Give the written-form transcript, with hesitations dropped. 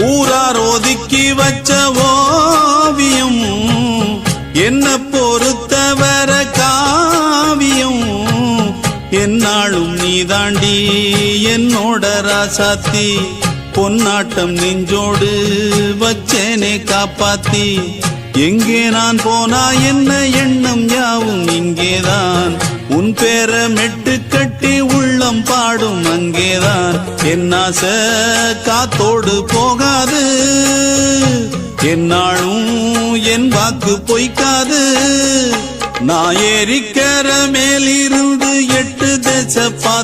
ஊரார் ஒதுக்கி வச்ச ஓவியம் என்ன பொறுத்தவர காவியம் என்னாலும் நீதாண்டி என்னோட ராசாத்தி பொன்னாட்டம் நெஞ்சோடு வச்சேனே காப்பாத்தி எங்கே நான் போனா என்ன எண்ணம் யாவும் இங்கேதான் உன் பேர மெட்டு கட்டி உள்ளம் பாடும் அங்கேதான் என் ஆசை காத்தோடு போகாது என்னாலும் என் வாக்கு பொய்க்காது நான் ஏறிக்கர மேலிருந்து 8 தேச